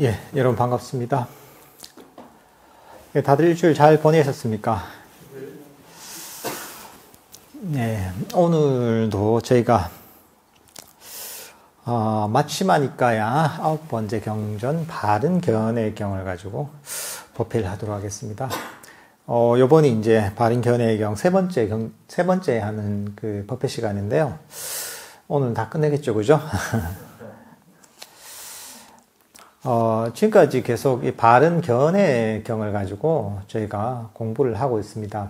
예, 여러분 반갑습니다. 예, 다들 일주일 잘 보내셨습니까? 네, 오늘도 저희가 마치마니까야 9번째 경전 바른 견해의 경을 가지고 법회를 하도록 하겠습니다. 요번이 이제 바른 견해의 경 세 번째 하는 그 법회 시간인데요. 오늘은 다 끝내겠죠, 그죠? 지금까지 계속 이 바른 견해의 경을 가지고 저희가 공부를 하고 있습니다.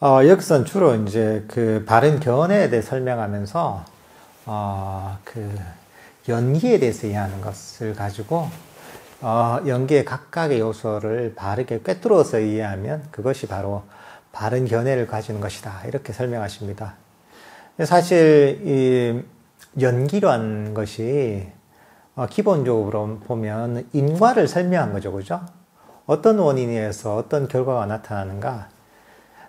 여기서는 주로 이제 그 바른 견해에 대해 설명하면서, 그 연기에 대해서 이해하는 것을 가지고, 연기의 각각의 요소를 바르게 꿰뚫어서 이해하면 그것이 바로 바른 견해를 가지는 것이다. 이렇게 설명하십니다. 사실 이 연기란 것이 기본적으로 보면 인과를 설명한 거죠, 그죠? 어떤 원인에 의해서 어떤 결과가 나타나는가?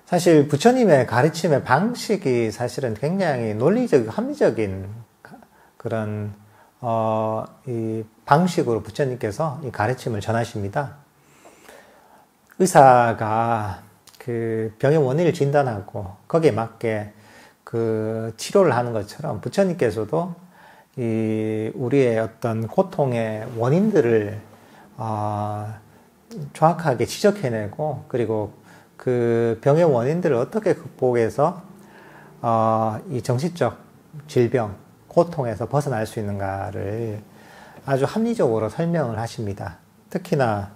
사실 부처님의 가르침의 방식이 사실은 굉장히 논리적, 합리적인 그런 이 방식으로 부처님께서 이 가르침을 전하십니다. 의사가 그 병의 원인을 진단하고 거기에 맞게 그 치료를 하는 것처럼 부처님께서도 우리의 어떤 고통의 원인들을 정확하게 지적해내고, 그리고 그 병의 원인들을 어떻게 극복해서 이 정신적 질병, 고통에서 벗어날 수 있는가를 아주 합리적으로 설명을 하십니다. 특히나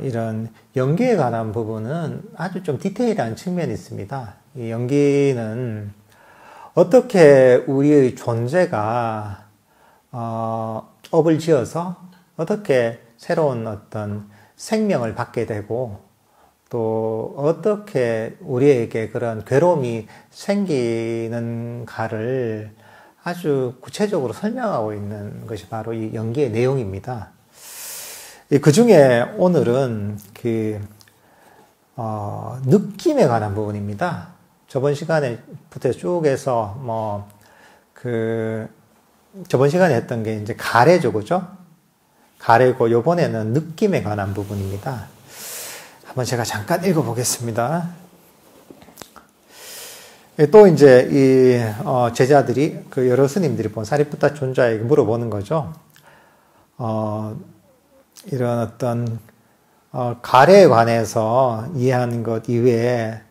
이런 연기에 관한 부분은 아주 좀 디테일한 측면이 있습니다. 이 연기는 어떻게 우리의 존재가 업을 지어서 어떻게 새로운 어떤 생명을 받게 되고, 또 어떻게 우리에게 그런 괴로움이 생기는가를 아주 구체적으로 설명하고 있는 것이 바로 이 연기의 내용입니다. 그 중에 오늘은 느낌에 관한 부분입니다. 저번 시간에부터 쭉 해서 저번 시간에 했던 게 이제 가래죠, 그죠? 가래고 요번에는 느낌에 관한 부분입니다. 한번 제가 잠깐 읽어보겠습니다. 또 이제 이 제자들이, 그 여러 스님들이 본 사리푸타 존자에게 물어보는 거죠. 이런 어떤 가래에 관해서 이해하는 것 이외에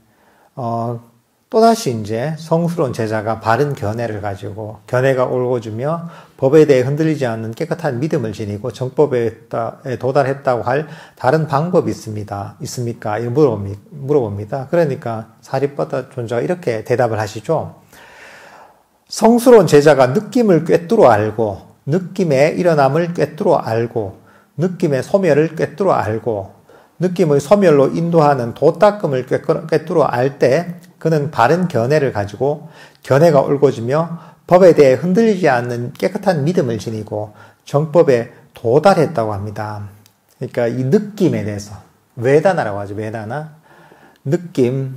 또다시 이제 성스러운 제자가 바른 견해를 가지고, 견해가 올고주며 법에 대해 흔들리지 않는 깨끗한 믿음을 지니고 정법에 도달했다고 할 다른 방법이 있습니까? 물어봅니다. 그러니까 사리푸타 존자가 이렇게 대답을 하시죠. 성스러운 제자가 느낌을 꿰뚫어 알고, 느낌의 일어남을 꿰뚫어 알고, 느낌의 소멸을 꿰뚫어 알고, 느낌의 소멸로 인도하는 도닦음을 꿰뚫어 알 때 그는 바른 견해를 가지고 견해가 옳고지며 법에 대해 흔들리지 않는 깨끗한 믿음을 지니고 정법에 도달했다고 합니다. 그러니까 이 느낌에 대해서, 외다나라고 하죠. 외다나. 느낌을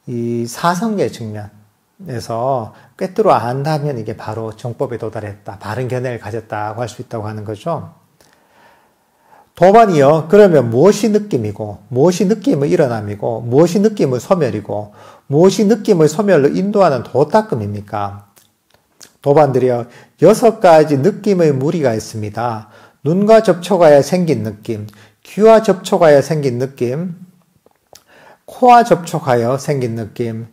이 사성계 측면에서 꿰뚫어 안다면 이게 바로 정법에 도달했다, 바른 견해를 가졌다고 할 수 있다고 하는 거죠. 도반이요, 그러면 무엇이 느낌이고, 무엇이 느낌의 일어남이고, 무엇이 느낌의 소멸이고, 무엇이 느낌의 소멸로 인도하는 도닦음입니까? 도반들이요, 6가지 느낌의 무리가 있습니다. 눈과 접촉하여 생긴 느낌, 귀와 접촉하여 생긴 느낌, 코와 접촉하여 생긴 느낌,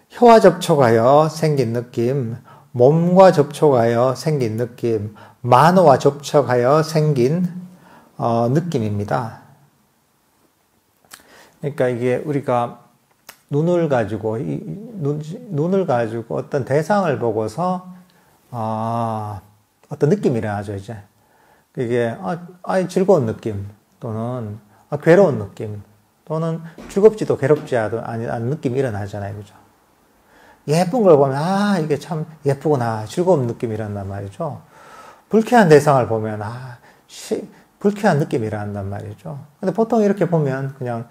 혀와 접촉하여 생긴 느낌, 몸과 접촉하여 생긴 느낌, 만호와 접촉하여 생긴 느낌입니다. 그러니까 이게 우리가 눈을 가지고 어떤 대상을 보고서 어떤 느낌이 일어나죠, 이제. 이게 즐거운 느낌, 또는 괴로운 느낌, 또는 즐겁지도 괴롭지 않은 느낌이 일어나잖아요, 그죠? 예쁜 걸 보면 이게 참 예쁘구나, 즐거운 느낌이 일어난단 말이죠. 불쾌한 대상을 보면 불쾌한 느낌이 일어난단 말이죠. 근데 보통 이렇게 보면 그냥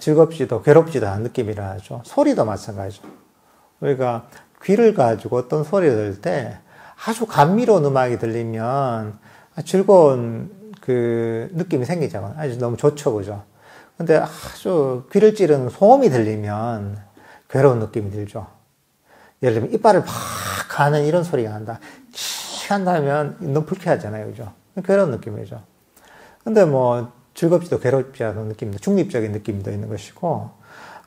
즐겁지도 괴롭지도 않은 느낌이 일어나죠. 소리도 마찬가지죠. 우리가 귀를 가지고 어떤 소리를 들을 때 아주 감미로운 음악이 들리면 즐거운 그 느낌이 생기잖아요. 아주 너무 좋죠, 그죠? 근데 아주 귀를 찌르는 소음이 들리면 괴로운 느낌이 들죠. 예를 들면 이빨을 팍 가는 이런 소리가 난다. 치 한다면 너무 불쾌하잖아요, 그죠? 괴로운 느낌이죠. 근데 뭐 즐겁지도 괴롭지 않은 느낌도, 중립적인 느낌도 있는 것이고,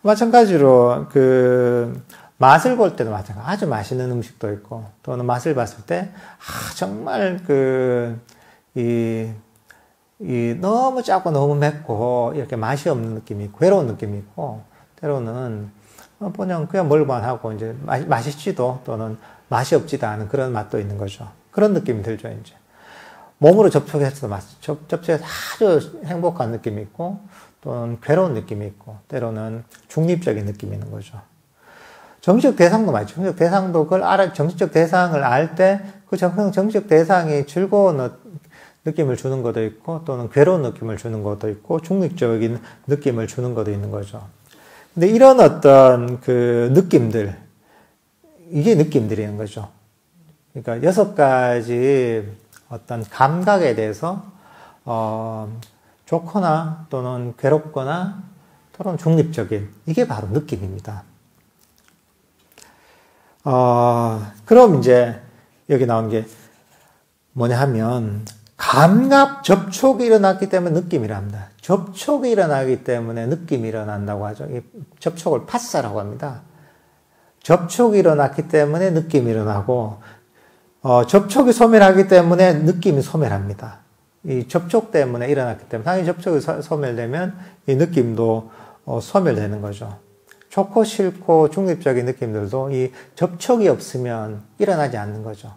마찬가지로 그 맛을 볼 때도 마찬가지. 아주 맛있는 음식도 있고, 또는 맛을 봤을 때 정말 너무 짜고 너무 맵고 이렇게 맛이 없는 느낌이 있고, 괴로운 느낌이 있고, 때로는 그냥 먹을만 하고 이제 맛있지도 또는 맛이 없지도 않은 그런 맛도 있는 거죠. 그런 느낌이 들죠, 이제. 몸으로 접촉해서 접촉해서 아주 행복한 느낌이 있고, 또는 괴로운 느낌이 있고, 때로는 중립적인 느낌이 있는 거죠. 정치적 대상도 맞죠. 정치적 대상도 정치적 대상을 알 때, 그 정치적 대상이 즐거운 느낌을 주는 것도 있고, 또는 괴로운 느낌을 주는 것도 있고, 중립적인 느낌을 주는 것도 있는 거죠. 근데 이런 어떤 그 느낌들, 이게 느낌들이는 거죠. 그러니까 6가지 어떤 감각에 대해서, 좋거나 또는 괴롭거나 또는 중립적인, 이게 바로 느낌입니다. 그럼 이제 여기 나온 게 뭐냐 하면, 감각 접촉이 일어났기 때문에 느낌이라 합니다. 접촉이 일어나기 때문에 느낌이 일어난다고 하죠. 이 접촉을 파사라고 합니다. 접촉이 일어났기 때문에 느낌이 일어나고, 접촉이 소멸하기 때문에 느낌이 소멸합니다. 이 접촉 때문에 일어났기 때문에, 당연히 접촉이 소멸되면 이 느낌도 소멸되는 거죠. 좋고 싫고 중립적인 느낌들도 이 접촉이 없으면 일어나지 않는 거죠.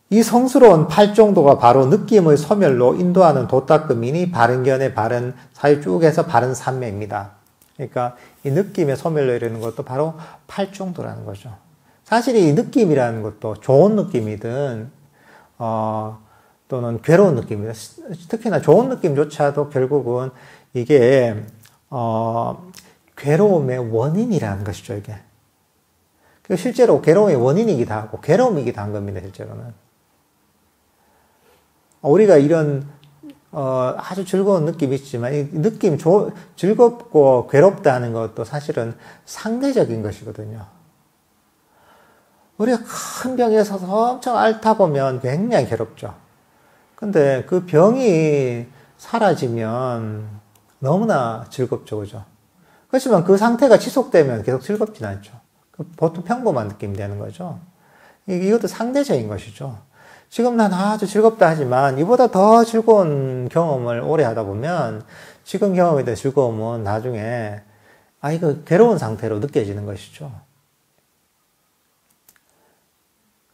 이 성스러운 팔정도가 바로 느낌의 소멸로 인도하는 도닦음이니 바른견의 바른 사유 쭉 해서 바른 삼매입니다. 그러니까 이 느낌의 소멸로 이르는 것도 바로 팔정도라는 거죠. 사실 이 느낌이라는 것도 좋은 느낌이든 또는 괴로운 느낌이든, 특히나 좋은 느낌조차도 결국은 이게 괴로움의 원인이라는 것이죠, 이게. 실제로 괴로움의 원인이기도 하고 괴로움이기도 한 겁니다, 실제로는. 우리가 이런 아주 즐거운 느낌이 있지만 이 느낌 즐겁고 괴롭다는 것도 사실은 상대적인 것이거든요. 우리가 큰 병에 서서 엄청 앓다 보면 굉장히 괴롭죠. 근데 그 병이 사라지면 너무나 즐겁죠, 그죠? 그렇지만 그 상태가 지속되면 계속 즐겁진 않죠. 보통 평범한 느낌이 되는 거죠. 이것도 상대적인 것이죠. 지금 난 아주 즐겁다 하지만 이보다 더 즐거운 경험을 오래 하다 보면 지금 경험에 대한 즐거움은 나중에 이거 괴로운 상태로 느껴지는 것이죠.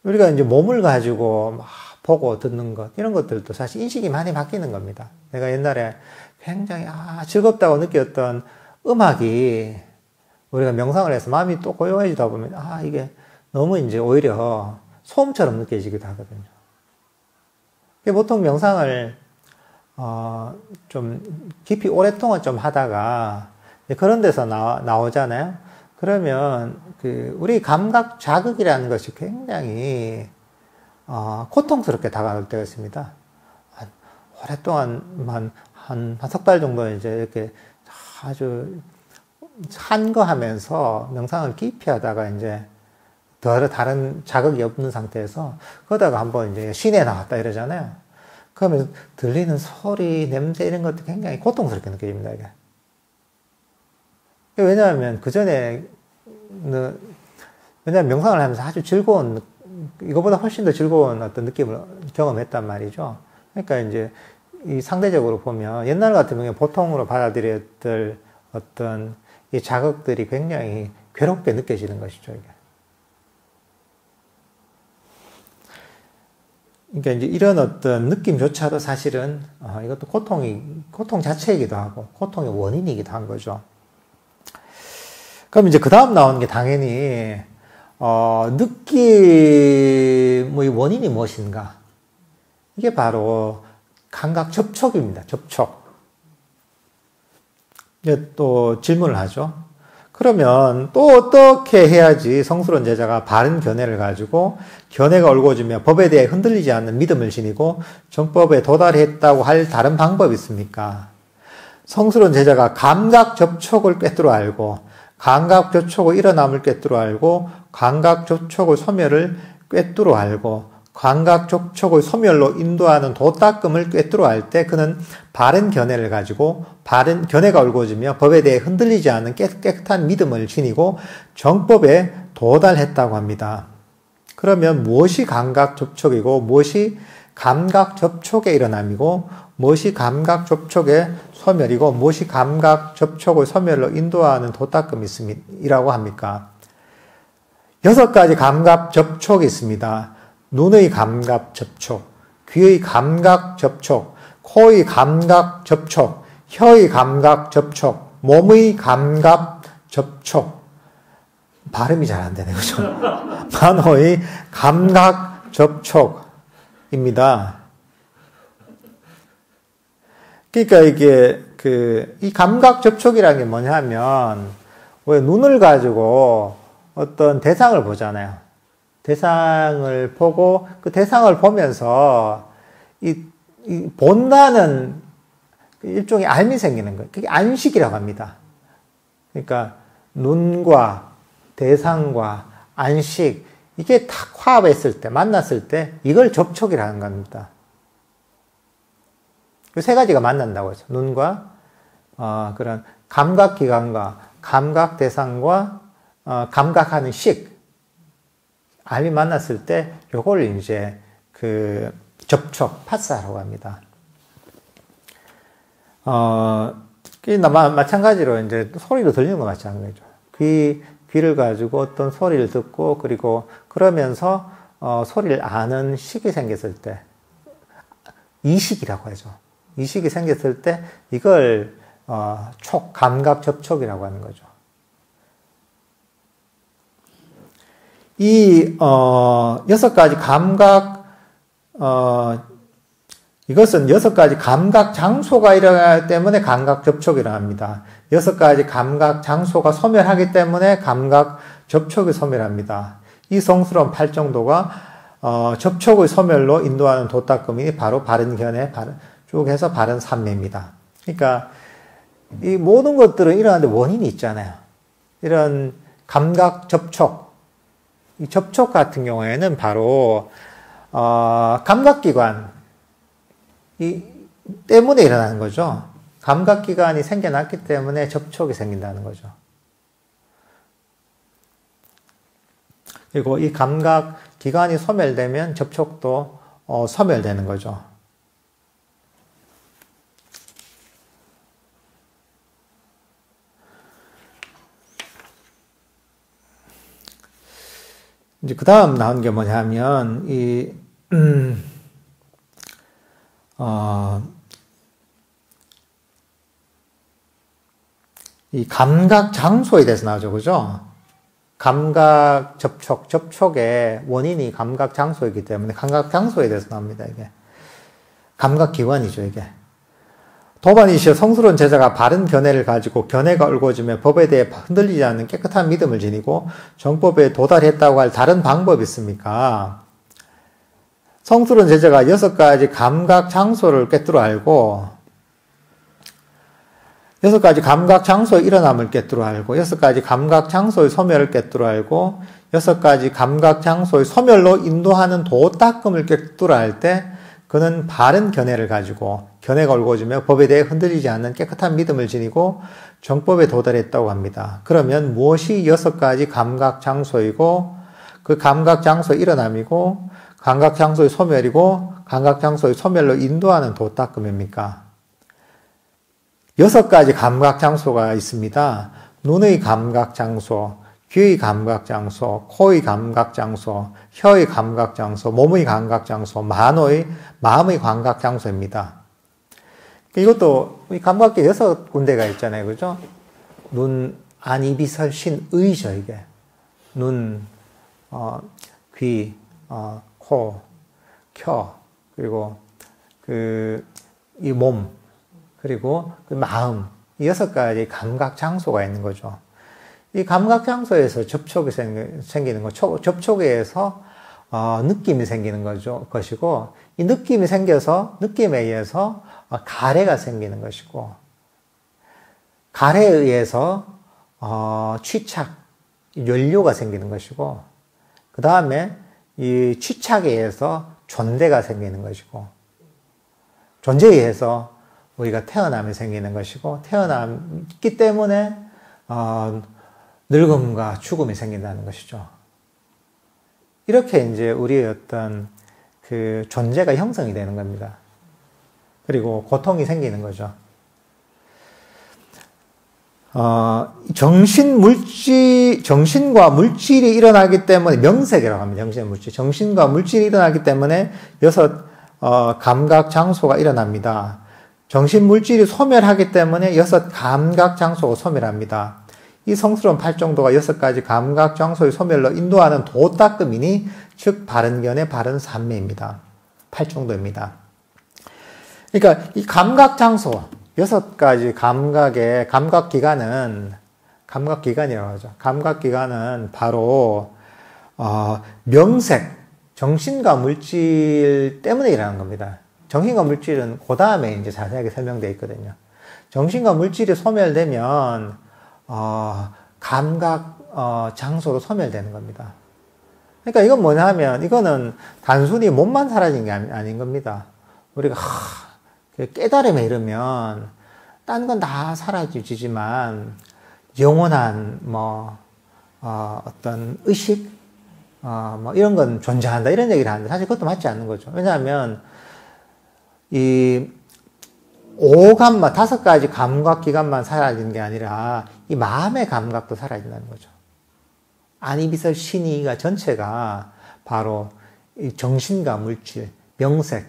우리가 이제 몸을 가지고 막 보고 듣는 것, 이런 것들도 사실 인식이 많이 바뀌는 겁니다. 내가 옛날에 굉장히 즐겁다고 느꼈던 음악이 우리가 명상을 해서 마음이 또 고요해지다 보면 이게 너무 이제 오히려 소음처럼 느껴지기도 하거든요. 보통 명상을 좀 깊이 오랫동안 좀 하다가 그런 데서 나오잖아요. 그러면 우리 감각 자극이라는 것이 굉장히 고통스럽게 다가올 때가 있습니다. 오랫동안만 한 석 달 정도 이제 이렇게 아주 한거하면서 명상을 깊이 하다가 이제 다른 자극이 없는 상태에서 그러다가 한번 이제 시내에 나왔다 이러잖아요. 그러면 들리는 소리, 냄새 이런 것도 굉장히 고통스럽게 느껴집니다, 이게. 왜냐하면 왜냐하면 명상을 하면서 아주 즐거운, 이거보다 훨씬 더 즐거운 어떤 느낌을 경험했단 말이죠. 그러니까 이제 이 상대적으로 보면 옛날 같으면 보통으로 받아들였던 어떤 이 자극들이 굉장히 괴롭게 느껴지는 것이죠, 이게. 그러니까 이제 이런 어떤 느낌조차도 사실은 이것도 고통 자체이기도 하고 고통의 원인이기도 한 거죠. 그럼 이제 그 다음 나오는 게 당연히 느낌의 원인이 무엇인가? 이게 바로 감각 접촉입니다. 접촉. 이제 또 질문을 하죠. 그러면 또 어떻게 해야지 성스러운 제자가 바른 견해를 가지고 견해가 옳고지며 법에 대해 흔들리지 않는 믿음을 지니고 정법에 도달했다고 할 다른 방법이 있습니까? 성스러운 제자가 감각 접촉을 꿰뚫어 알고 감각 접촉의 일어남을 꿰뚫어 알고 감각 접촉의 소멸을 꿰뚫어 알고 감각 접촉의 소멸로 인도하는 도닦음을 꿰뚫어 알 때 그는 바른 견해를 가지고 바른 견해가 옳고지며 법에 대해 흔들리지 않는 깨끗한 믿음을 지니고 정법에 도달했다고 합니다. 그러면 무엇이 감각 접촉이고 무엇이 감각 접촉의 일어남이고 무엇이 감각 접촉의 소멸이고 무엇이 감각 접촉의 소멸로 인도하는 도닦음이라고 합니까? 6가지 감각 접촉이 있습니다. 눈의 감각 접촉, 귀의 감각 접촉, 코의 감각 접촉, 혀의 감각 접촉, 몸의 감각 접촉. 발음이 잘 안 되네, 그죠? 만호의 감각 접촉입니다. 그러니까 이게 이 감각 접촉이라는 게 뭐냐면, 왜 눈을 가지고 어떤 대상을 보잖아요. 대상을 보고 그 대상을 보면서 이 본다는 일종의 알미 생기는 거예요. 그게 안식이라고 합니다. 그러니까 눈과 대상과 안식 이게 딱 화합했을 때 만났을 때 이걸 접촉이라는 겁니다. 그 세 가지가 만난다고 해서 눈과 그런 감각기관과 감각 대상과 감각하는 식 알이 만났을 때 요걸 이제 그 접촉, 파스라고 합니다. 마찬가지로 이제 소리로 들리는 거 마찬가지죠. 귀를 가지고 어떤 소리를 듣고 그리고 그러면서 소리를 아는 식이 생겼을 때 이식이라고 하죠. 이식이 생겼을 때 이걸 감각 접촉이라고 하는 거죠. 이 6가지 감각 이것은 6가지 감각 장소가 일어나기 때문에 감각 접촉이라고 합니다. 6가지 감각 장소가 소멸하기 때문에 감각 접촉이 소멸합니다. 이 성스러운 팔정도가 접촉의 소멸로 인도하는 도닦음이 바로 바른 견해, 쭉 해서 바른 삼매입니다. 그러니까 이 모든 것들은 일어나는데 원인이 있잖아요. 이런 감각 접촉, 이 접촉 같은 경우에는 바로 감각기관 때문에 일어나는 거죠. 감각기관이 생겨났기 때문에 접촉이 생긴다는 거죠. 그리고 이 감각기관이 소멸되면 접촉도 소멸되는 거죠. 이제 그 다음 나온 게 뭐냐면, 이 감각 장소에 대해서 나오죠. 그죠? 감각 접촉의 원인이 감각 장소이기 때문에 감각 장소에 대해서 나옵니다. 이게. 감각 기관이죠, 이게. 도반이시여 성스러운 제자가 바른 견해를 가지고 견해가 옳고지며 법에 대해 흔들리지 않는 깨끗한 믿음을 지니고 정법에 도달했다고 할 다른 방법이 있습니까? 성스러운 제자가 6가지 감각 장소를 꿰뚫어 알고 6가지 감각 장소의 일어남을 꿰뚫어 알고 6가지 감각 장소의 소멸을 꿰뚫어 알고 6가지 감각 장소의 소멸로 인도하는 도닦음을 꿰뚫어 알 때 그는 바른 견해를 가지고 견해가 옳고지며 법에 대해 흔들리지 않는 깨끗한 믿음을 지니고 정법에 도달했다고 합니다. 그러면 무엇이 6가지 감각 장소이고 그 감각 장소의 일어남이고 감각 장소의 소멸이고 감각 장소의 소멸로 인도하는 도닦음입니까? 6가지 감각 장소가 있습니다. 눈의 감각 장소, 귀의 감각 장소, 코의 감각 장소, 혀의 감각 장소, 몸의 감각 장소, 마음의 감각 장소입니다. 이것도 이 감각계 6군데가 있잖아요. 그죠? 눈, 안, 입, 설, 신, 의죠, 이게. 눈, 귀, 코, 혀, 그리고 이 몸, 그리고 그 마음, 이 6가지 감각 장소가 있는 거죠. 이 감각 장소에서 접촉이 생기는 거, 접촉에 의해서 느낌이 생기는 것이고, 이 느낌이 생겨서, 느낌에 의해서 가래가 생기는 것이고, 가래에 의해서 취착, 연료가 생기는 것이고, 그 다음에 이 취착에 의해서 존재가 생기는 것이고, 존재에 의해서 우리가 태어남이 생기는 것이고, 태어남기 때문에 늙음과 죽음이 생긴다는 것이죠. 이렇게 이제 우리의 어떤 그 존재가 형성이 되는 겁니다. 그리고 고통이 생기는 거죠. 정신과 물질이 일어나기 때문에 명색이라고 합니다. 정신과 물질. 정신과 물질이 일어나기 때문에 여섯 감각 장소가 일어납니다. 정신 물질이 소멸하기 때문에 여섯 감각 장소가 소멸합니다. 이 성스러운 팔정도가 여섯 가지 감각 장소의 소멸로 인도하는 도닦음이니 즉 바른견의 바른 삼매입니다. 팔정도입니다. 그러니까 이 감각 장소 여섯 가지 감각의 감각기관이라고 하죠. 감각기관은 바로 명색, 정신과 물질 때문에 일어나는 겁니다. 정신과 물질은 그 다음에 이제 자세하게 설명되어 있거든요. 정신과 물질이 소멸되면 감각 장소도 소멸되는 겁니다. 그러니까 이건 뭐냐면 이거는 단순히 몸만 사라진 게 아닌 겁니다. 우리가 깨달음에 이르면 딴 건 다 사라지지만 영원한 어떤 의식 이런 건 존재한다 이런 얘기를 하는데 사실 그것도 맞지 않는 거죠. 왜냐하면 이 오감만 다섯 가지 감각 기관만 사라지는 게 아니라 이 마음의 감각도 사라진다는 거죠. 아니비설 신이가 전체가 바로 이 정신과 물질, 명색,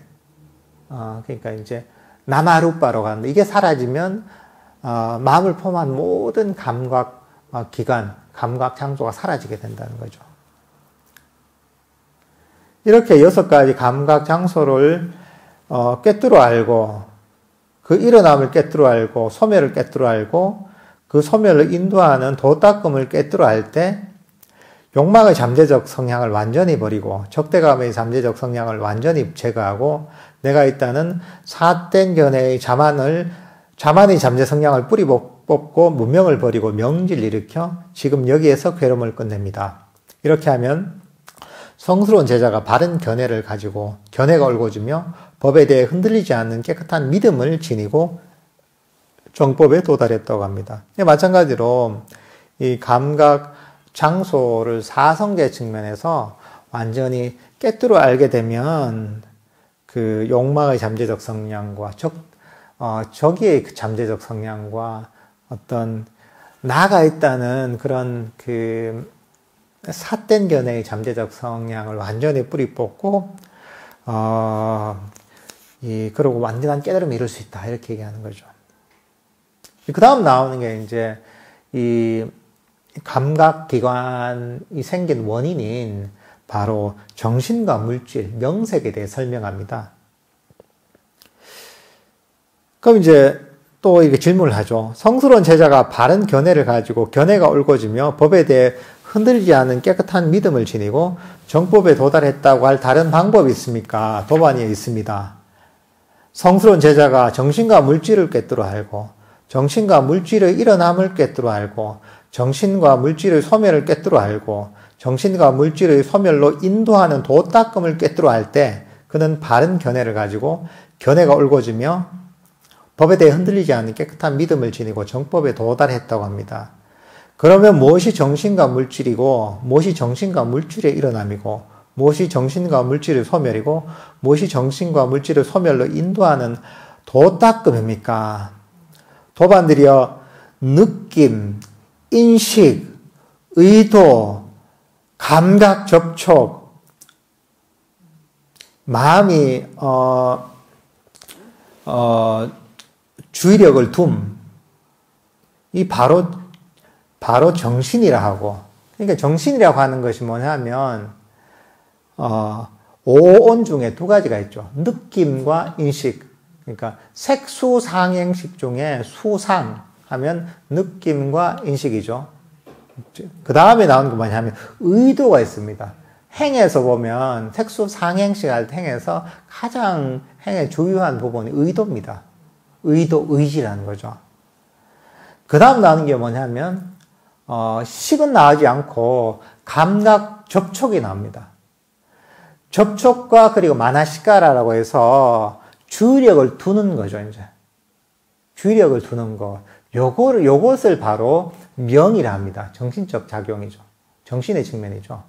그러니까 이제 나마루빠로 가는데 이게 사라지면 마음을 포함한 모든 감각 기관, 감각 장소가 사라지게 된다는 거죠. 이렇게 여섯 가지 감각 장소를 꿰뚫어 알고 그 일어남을 꿰뚫어 알고 소멸을 꿰뚫어 알고 그 소멸을 인도하는 도닦음을 꿰뚫어 알 때 욕망의 잠재적 성향을 완전히 버리고 적대감의 잠재적 성향을 완전히 제거하고 내가 있다는 삿된 견해의 자만의 잠재 성향을 뿌리 뽑고 문명을 버리고 명질을 일으켜 지금 여기에서 괴로움을 끝냅니다. 이렇게 하면 성스러운 제자가 바른 견해를 가지고 견해가 옳고지며 법에 대해 흔들리지 않는 깨끗한 믿음을 지니고 정법에 도달했다고 합니다. 마찬가지로 이 감각 장소를 사성계 측면에서 완전히 깨뚫어 알게 되면 그 욕망의 잠재적 성향과 적의의 그 잠재적 성향과 어떤 나가 있다는 그런 그 삿된 견해의 잠재적 성향을 완전히 뿌리 뽑고 그러고 완전한 깨달음을 이룰 수 있다 이렇게 얘기하는 거죠. 그 다음 나오는 게 이제 이 감각기관이 생긴 원인인 바로 정신과 물질, 명색에 대해 설명합니다. 그럼 이제 또 이렇게 질문을 하죠. 성스러운 제자가 바른 견해를 가지고 견해가 옳고지며 법에 대해 흔들리지 않은 깨끗한 믿음을 지니고 정법에 도달했다고 할 다른 방법이 있습니까? 도반이 있습니다. 성스러운 제자가 정신과 물질을 꿰뚫어 알고 정신과 물질의 일어남을 꿰뚫어 알고 정신과 물질의 소멸을 꿰뚫어 알고 정신과 물질의 소멸로 인도하는 도닦음을 꿰뚫어 알 때 그는 바른 견해를 가지고 견해가 옳고지며 법에 대해 흔들리지 않는 깨끗한 믿음을 지니고 정법에 도달했다고 합니다. 그러면 무엇이 정신과 물질이고 무엇이 정신과 물질의 일어남이고 무엇이 정신과 물질의 소멸이고 무엇이 정신과 물질의 소멸로 인도하는 도닦음입니까? 도반들이여 느낌, 인식, 의도, 감각 접촉, 마음이 주의력을 이 바로 정신이라 하고, 그러니까 정신이라고 하는 것이 뭐냐면 오온 중에 두 가지가 있죠. 느낌과 인식. 그러니까 색수상행식 중에 수상 하면 느낌과 인식이죠. 그 다음에 나오는 게 뭐냐면 의도가 있습니다. 행에서 보면 색수 상행식 할 때 행에서 가장 행의 주요한 부분이 의도입니다. 의도, 의지라는 거죠. 그 다음 나오는 게 뭐냐면 식은 나오지 않고 감각 접촉이 나옵니다. 접촉과 그리고 마나시카라라고 해서 주의력을 두는 거죠, 이제. 주의력을 두는 거. 요것을 바로 명이라 합니다. 정신적 작용이죠. 정신의 측면이죠.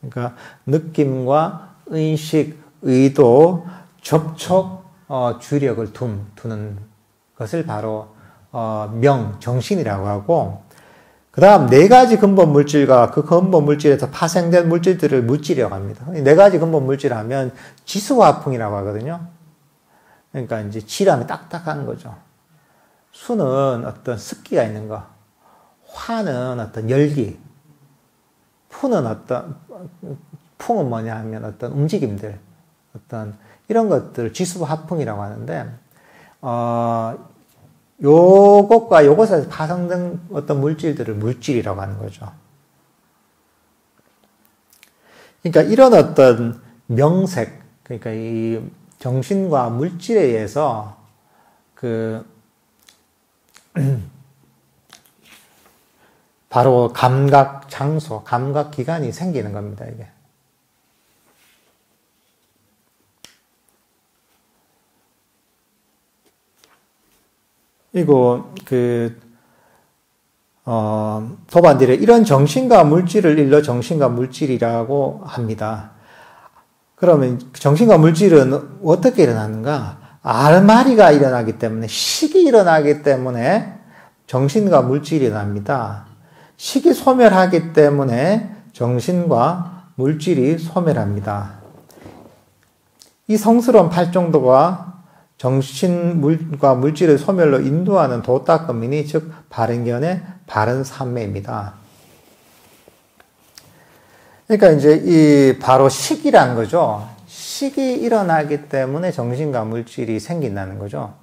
그러니까 느낌과 의식, 의도, 접촉, 주의력을 두는 것을 바로 명, 정신이라고 하고, 그 다음 네 가지 근본 물질과 그 근본 물질에서 파생된 물질들을 물질이라고 합니다. 네 가지 근본 물질 하면 지수화풍이라고 하거든요. 그러니까 이제 지라면 딱딱한 거죠. 수는 어떤 습기가 있는 거, 화는 어떤 열기, 풍은 뭐냐 하면 어떤 움직임들, 어떤 이런 것들 지수화풍이라고 하는데, 요것과 요것에서 파생된 어떤 물질들을 물질이라고 하는 거죠. 그러니까 이런 어떤 명색, 그러니까 이 정신과 물질에 의해서 바로 감각 장소, 감각 기관이 생기는 겁니다, 이게. 이거, 도반딜에 이런 정신과 물질을 일러 정신과 물질이라고 합니다. 그러면 정신과 물질은 어떻게 일어나는가? 알마리가 일어나기 때문에, 식이 일어나기 때문에 정신과 물질이 일어납니다. 식이 소멸하기 때문에 정신과 물질이 소멸합니다. 이 성스러운 팔정도가 정신과 물질의 소멸로 인도하는 도닦음이니 즉 바른견의 바른삼매입니다. 그러니까 이제 이 바로 식이라는 거죠. 식이 일어나기 때문에 정신과 물질이 생긴다는 거죠.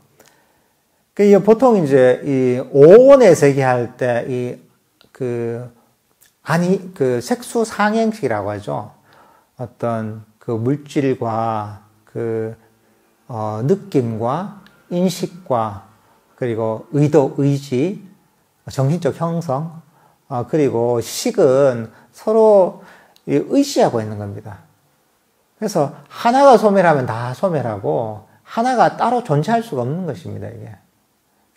보통 이제 이 오온의 세계할 때 색수 상행식이라고 하죠. 어떤 그 물질과 느낌과 인식과 그리고 의도, 의지, 정신적 형성, 그리고 식은 서로 의지하고 있는 겁니다. 그래서 하나가 소멸하면 다 소멸하고 하나가 따로 존재할 수가 없는 것입니다, 이게.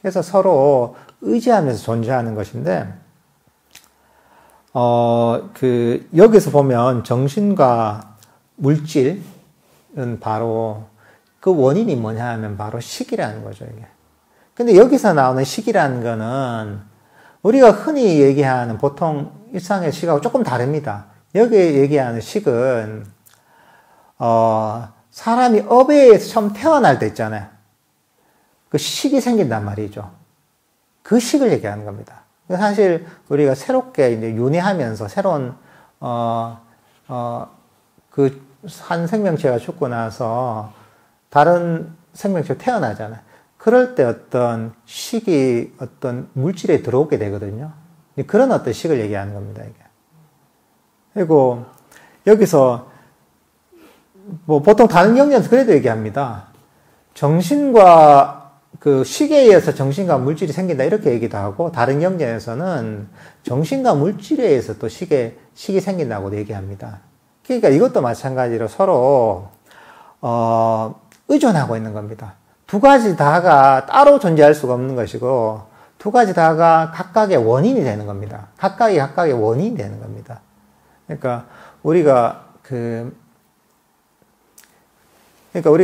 그래서 서로 의지하면서 존재하는 것인데, 여기서 보면 정신과 물질은 바로 그 원인이 뭐냐 하면 바로 식이라는 거죠, 이게. 근데 여기서 나오는 식이라는 거는 우리가 흔히 얘기하는 보통 일상의 식하고 조금 다릅니다. 여기 얘기하는 식은, 사람이 업에 의해서 처음 태어날 때 있잖아요. 그 식이 생긴단 말이죠. 그 식을 얘기하는 겁니다. 사실 우리가 새롭게 이제 윤회하면서 새로운, 한 생명체가 죽고 나서 다른 생명체가 태어나잖아요. 그럴 때 어떤 식이 어떤 물질에 들어오게 되거든요. 그런 어떤 식을 얘기하는 겁니다, 이게. 그리고 여기서 보통 다른 경전에서 그래도 얘기합니다. 정신과 식에 의해서 정신과 물질이 생긴다 이렇게 얘기도 하고, 다른 경전에서는 정신과 물질에 의해서 또 식이 생긴다고 얘기합니다. 그러니까 이것도 마찬가지로 서로 의존하고 있는 겁니다. 두 가지 다가 따로 존재할 수가 없는 것이고, 두 가지 다가 각각의 원인이 되는 겁니다. 각각의 원인이 되는 겁니다. 그러니까 우리가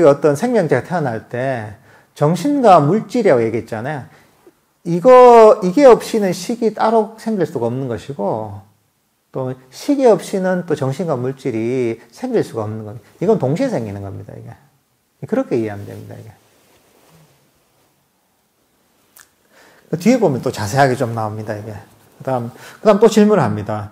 어떤 생명체가 태어날 때 정신과 물질이라고 얘기했잖아요. 이게 없이는 식이 따로 생길 수가 없는 것이고, 또 식이 없이는 또 정신과 물질이 생길 수가 없는 겁니다. 이건 동시에 생기는 겁니다, 이게. 그렇게 이해하면 됩니다, 이게. 뒤에 보면 또 자세하게 좀 나옵니다, 이게. 그 다음 또 질문을 합니다.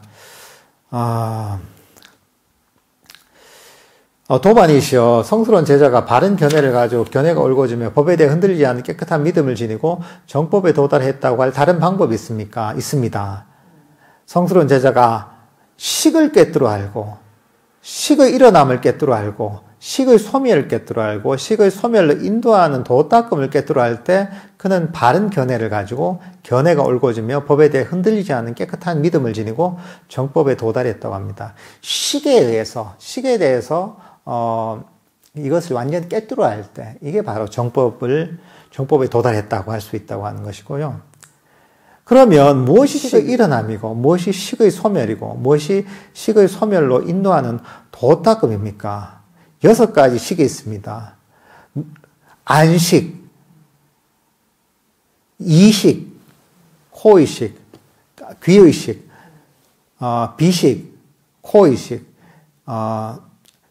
도반이시여, 성스러운 제자가 바른 견해를 가지고 견해가 옳고지며 법에 대해 흔들리지 않는 깨끗한 믿음을 지니고 정법에 도달했다고 할 다른 방법이 있습니까? 있습니다. 성스러운 제자가 식을 꿰뚫어 알고, 식의 일어남을 꿰뚫어 알고, 식의 소멸을 꿰뚫어 알고, 식의 소멸로 인도하는 도닦음을 꿰뚫어 알 때 그는 바른 견해를 가지고 견해가 옳고지며 법에 대해 흔들리지 않는 깨끗한 믿음을 지니고 정법에 도달했다고 합니다. 식에 대해서 이것을 완전히 꿰뚫어 알 때 이게 바로 정법에 도달했다고 할 수 있다고 하는 것이고요. 그러면 무엇이 식의 일어남이고 무엇이 식의 소멸이고 무엇이 식의 소멸로 인도하는 도닦음입니까? 6가지 식이 있습니다. 안식, 이식, 호의식, 귀의식, 비식, 코의식,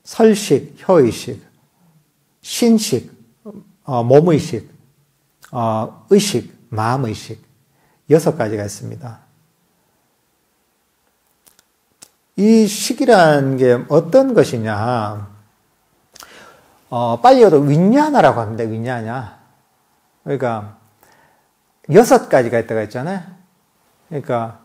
설식, 혀의식, 신식, 몸의식, 의식, 마음의식 6가지가 있습니다. 이 식이라는 게 어떤 것이냐? 빨리 해도 윈냐나라고 합니다. 윈냐나. 그러니까 6가지가 있다고 했잖아요. 그러니까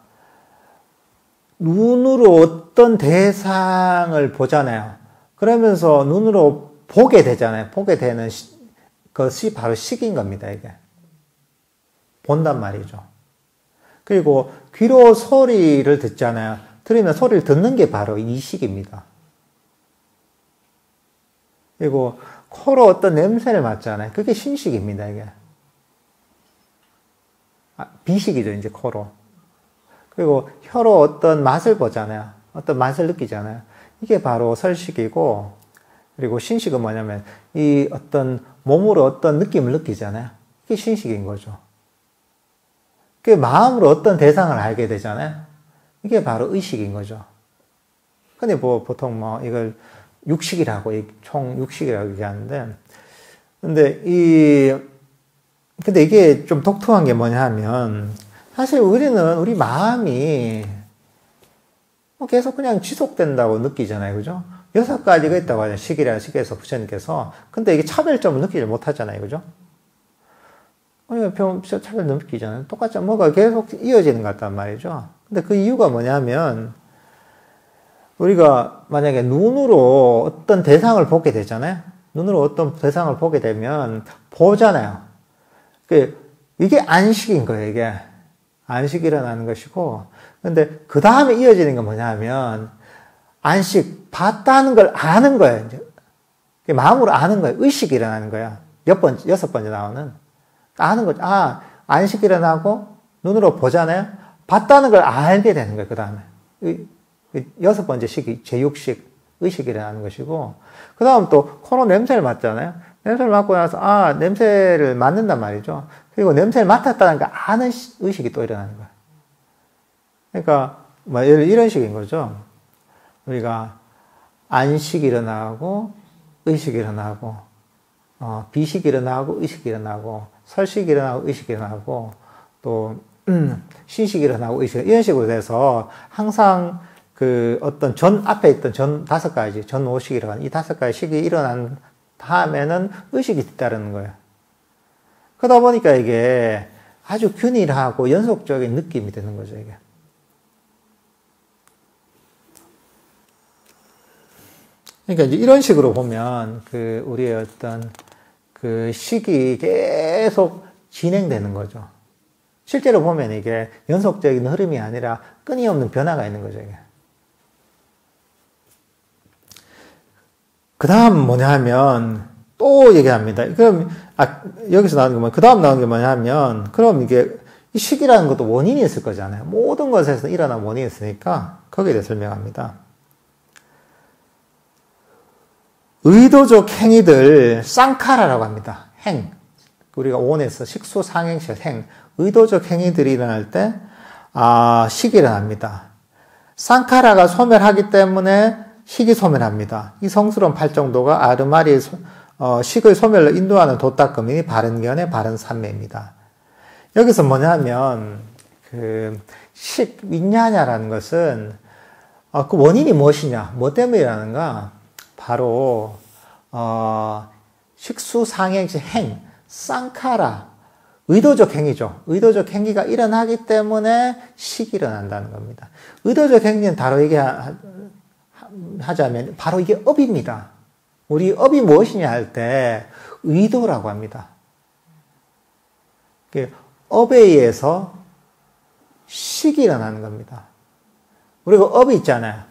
눈으로 어떤 대상을 보잖아요. 그러면서 눈으로 보게 되잖아요. 보게 되는 것이 바로 식인 겁니다. 이게 본단 말이죠. 그리고 귀로 소리를 듣잖아요. 들으면 소리를 듣는 게 바로 이 식입니다. 그리고 코로 어떤 냄새를 맡잖아요. 그게 신식입니다, 이게. 비식이죠, 이제 코로. 그리고 혀로 어떤 맛을 보잖아요. 어떤 맛을 느끼잖아요. 이게 바로 설식이고, 그리고 신식은 뭐냐면, 이 어떤 몸으로 어떤 느낌을 느끼잖아요. 이게 신식인 거죠. 그 마음으로 어떤 대상을 알게 되잖아요. 이게 바로 의식인 거죠. 근데 뭐 보통 이걸 육식이라고, 총 육식이라고 얘기하는데, 근데 이게 좀 독특한 게 뭐냐 하면, 사실 우리 마음이 계속 그냥 지속된다고 느끼잖아요. 그죠? 6가지가 있다고 하잖아요. 식에서 부처님께서. 근데 이게 차별점을 느끼지 못하잖아요. 그죠? 차별 느끼잖아요. 똑같죠. 뭐가 계속 이어지는 것 같단 말이죠. 근데 그 이유가 뭐냐면, 우리가 만약에 눈으로 어떤 대상을 보게 되잖아요. 눈으로 어떤 대상을 보게 되면 보잖아요. 이게 안식인 거예요, 이게. 안식이 일어나는 것이고. 근데 그 다음에 이어지는 건 뭐냐면 안식, 봤다는 걸 아는 거예요. 이제. 마음으로 아는 거예요. 의식이 일어나는 거야. 6번째 나오는. 아는 거죠. 안식이 일어나고 눈으로 보잖아요. 봤다는 걸 알게 되는 거예요, 그 다음에. 6번째 식이 제6식, 의식이 일어나는 것이고, 그 다음 또 코로 냄새를 맡잖아요. 냄새를 맡고 나서, 냄새를 맡는단 말이죠. 그리고 냄새를 맡았다는 걸 아는 의식이 또 일어나는 거예요. 그러니까, 이런 식인 거죠. 우리가 안식이 일어나고, 의식이 일어나고, 비식이 일어나고, 의식이 일어나고, 설식이 일어나고, 의식이 일어나고, 또, 신식이 일어나고, 의식이 이런 식으로 돼서 항상 어떤 앞에 있던 전 5가지, 전 5식이라고 하는 이 5가지 식이 일어난 다음에는 의식이 뒤따르는 거예요. 그러다 보니까 이게 아주 균일하고 연속적인 느낌이 드는 거죠, 이게. 그러니까 이제 이런 식으로 보면 우리의 어떤 식이 계속 진행되는 거죠. 실제로 보면 이게 연속적인 흐름이 아니라 끊임없는 변화가 있는 거죠, 이게. 그 다음 뭐냐 하면, 또 얘기합니다. 그럼, 여기서 나오는 게 그 다음 나오는 게 뭐냐 하면, 그럼 이게, 이 식이라는 것도 원인이 있을 거잖아요. 모든 것에서 일어난 원인이 있으니까, 거기에 대해 설명합니다. 의도적 행위들, 쌍카라라고 합니다. 행. 우리가 오온에서 식수 상행실 행. 의도적 행위들이 일어날 때, 식이 일어납니다. 쌍카라가 소멸하기 때문에 식이 소멸합니다. 이 성스러운 팔정도가 아르마리의 식의 소멸로 인도하는 도닦음이 바른 견해, 바른 삼매입니다. 여기서 뭐냐면 윈냐냐라는 것은 그 원인이 무엇이냐, 뭐 때문에 일어나는가? 바로 식수 상행시 행, 쌍카라, 의도적 행위죠. 의도적 행위가 일어나기 때문에 식이 일어난다는 겁니다. 의도적 행위는 바로 하자면 바로 이게 업입니다. 우리 업이 무엇이냐 할 때 의도라고 합니다. 업에 의해서 식이 일어나는 겁니다. 우리가 업이 있잖아요.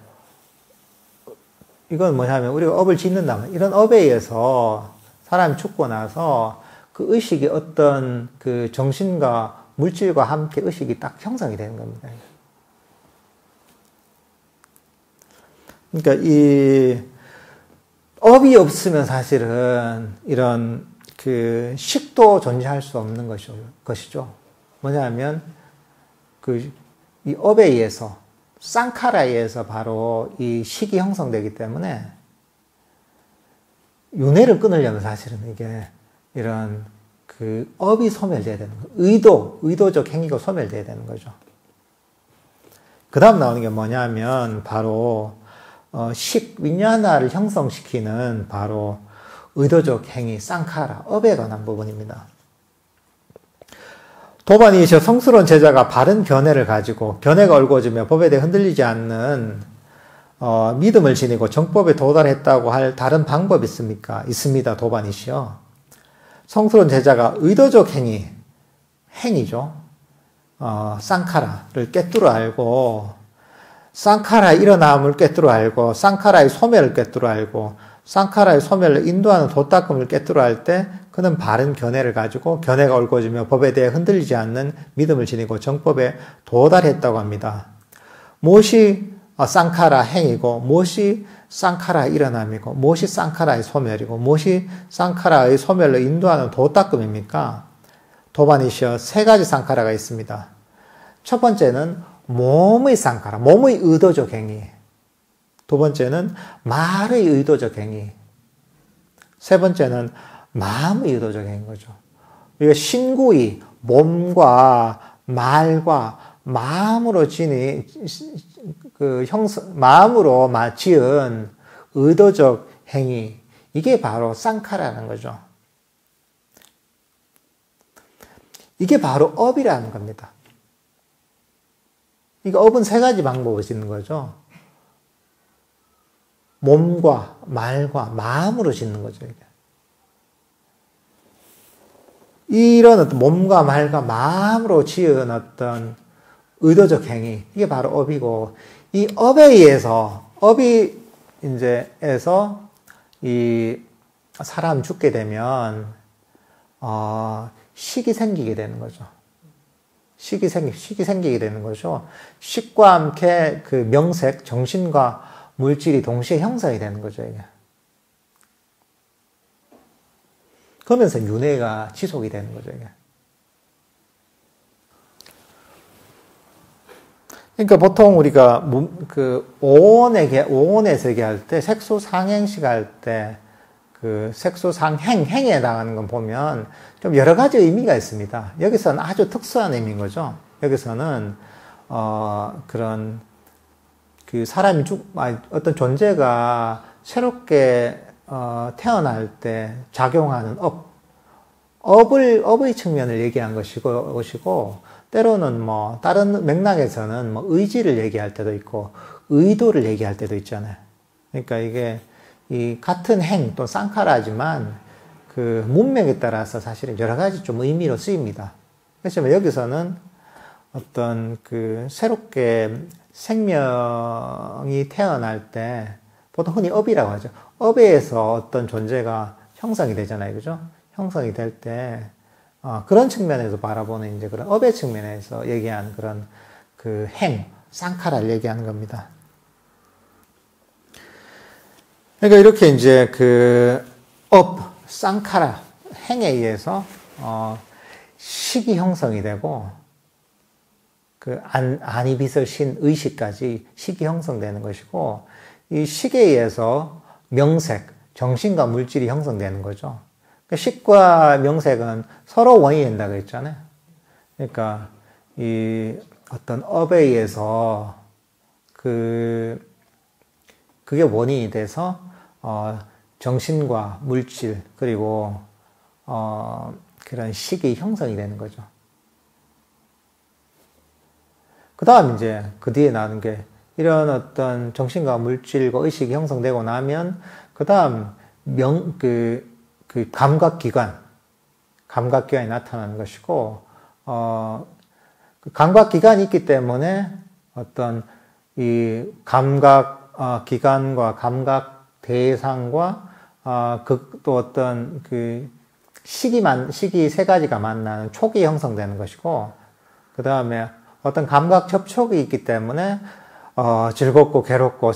이건 뭐냐면 우리가 업을 짓는다면 이런 업에 의해서 사람이 죽고 나서 그 의식이 어떤 그 정신과 물질과 함께 의식이 딱 형성이 되는 겁니다. 그러니까 이 업이 없으면 사실은 이런 그 식도 존재할 수 없는 것이죠. 뭐냐면 이 업에 의해서 쌍카라에 의해서 바로 이 식이 형성되기 때문에 윤회를 끊으려면 사실은 이게 이런 그 업이 소멸돼야 되는 거예요. 의도적 행위가 소멸돼야 되는 거죠. 그 다음 나오는 게 뭐냐면 바로 위냐나를 형성시키는 바로 의도적 행위, 쌍카라, 업에 관한 부분입니다. 도반이시여 성스러운 제자가 바른 견해를 가지고 견해가 얽어지며 법에 대해 흔들리지 않는 믿음을 지니고 정법에 도달했다고 할 다른 방법이 있습니까? 있습니다. 도반이시여. 성스러운 제자가 의도적 행위죠. 쌍카라를 꿰뚫어 알고 쌍카라의 일어남을 꿰뚫어 알고 쌍카라의 소멸을 꿰뚫어 알고 쌍카라의 소멸을 인도하는 도닦음을 꿰뚫어 알 때 그는 바른 견해를 가지고 견해가 얽어지며 법에 대해 흔들리지 않는 믿음을 지니고 정법에 도달했다고 합니다. 무엇이 쌍카라 행위고 무엇이 쌍카라의 일어남이고 무엇이 쌍카라의 소멸이고 무엇이 쌍카라의 소멸을 인도하는 도닦음입니까? 도반이시여 세 가지 쌍카라가 있습니다. 첫 번째는 몸의 쌍카라, 몸의 의도적 행위. 두 번째는 말의 의도적 행위. 세 번째는 마음의 의도적 행위인 거죠. 우리가 신구이, 몸과 말과 마음으로 지은 의도적 행위. 이게 바로 쌍카라는 거죠. 이게 바로 업이라는 겁니다. 그러니까 업은 세 가지 방법을 짓는 거죠. 몸과 말과 마음으로 짓는 거죠. 이게. 이런 어떤 몸과 말과 마음으로 지은 어떤 의도적 행위, 이게 바로 업이고, 이 업에 의해서, 이 사람 죽게 되면, 식이 생기게 되는 거죠. 식이 생기게 되는 거죠. 식과 함께 그 명색, 정신과 물질이 동시에 형성이 되는 거죠, 이게. 그러면서 윤회가 지속이 되는 거죠, 이게. 그러니까 보통 우리가 오온의 세계 할 때, 색소상행식 할 때, 그 색소상행에 해당하는 건 보면 좀 여러 가지 의미가 있습니다. 여기서는 아주 특수한 의미인 거죠. 여기서는, 그런, 그 사람이 어떤 존재가 새롭게 태어날 때 작용하는 업의 측면을 얘기한 것이고, 때로는 다른 맥락에서는 의지를 얘기할 때도 있고, 의도를 얘기할 때도 있잖아요. 그러니까 이게, 이 같은 또 쌍카라지만, 그 문맥에 따라서 사실은 여러 가지 좀 의미로 쓰입니다. 그렇지만 여기서는 어떤 그 새롭게 생명이 태어날 때, 보통 흔히 업이라고 하죠. 업에 의해서 어떤 존재가 형성이 되잖아요. 그죠? 형성이 될 때, 그런 측면에서 바라보는 이제 그런 업의 측면에서 얘기하는 그런 그 쌍카라를 얘기하는 겁니다. 그러니까 이렇게 이제 그 쌍카라, 행에 의해서, 식이 형성이 되고, 그 안이비설 의식까지 식이 형성되는 것이고, 이 식에 의해서 명색, 정신과 물질이 형성되는 거죠. 그러니까 식과 명색은 서로 원인이 된다고 했잖아요. 그러니까 이 어떤 업에 의해서 그게 원인이 돼서 정신과 물질 그리고 그런 식이 형성이 되는 거죠. 그 다음 이제 그 뒤에 나오는 게 이런 어떤 정신과 물질과 의식이 형성되고 나면 그 다음 그 감각기관이 나타나는 것이고, 그 감각기관이 있기 때문에 어떤 이 감각기관과 감각 대상과 또 어떤 그 식이 세 가지가 만나는 촉이 형성되는 것이고, 그 다음에 어떤 감각 접촉이 있기 때문에 즐겁고 괴롭고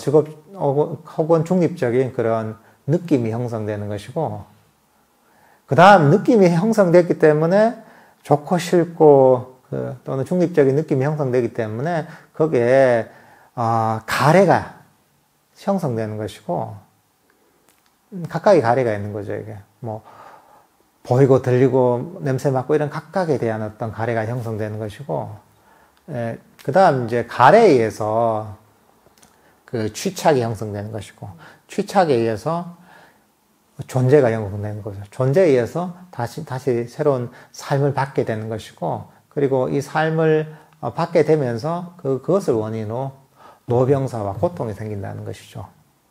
혹은 중립적인 그런 느낌이 형성되는 것이고, 그 다음 느낌이 형성됐기 때문에 좋고 싫고 또는 중립적인 느낌이 형성되기 때문에 거기에 가래가 형성되는 것이고, 각각의 가래가 있는 거죠. 이게 뭐 보이고 들리고 냄새 맡고 이런 각각에 대한 어떤 가래가 형성되는 것이고, 그 다음 이제 가래에 의해서 그 취착이 형성되는 것이고, 취착에 의해서 존재가 형성되는 거죠. 존재에 의해서 다시 새로운 삶을 받게 되는 것이고, 그리고 이 삶을 받게 되면서 그것을 원인으로 노병사와 고통이 생긴다는 것이죠.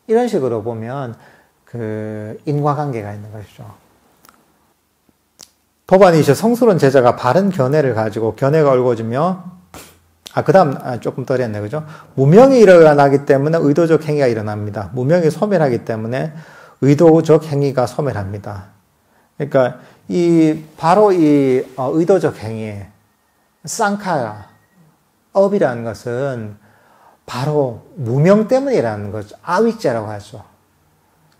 이런 식으로 보면 그 인과관계가 있는 것이죠. 도반이시 성스러운 제자가 바른 견해를 가지고 견해가 옳고지며, 그 다음 조금 덜 했네, 그죠? 무명이 일어나기 때문에 의도적 행위가 일어납니다. 무명이 소멸하기 때문에 의도적 행위가 소멸합니다. 그러니까 바로 이 의도적 행위, 쌍카라, 업이라는 것은 바로 무명 때문이라는 거죠. 아위자라고 하죠.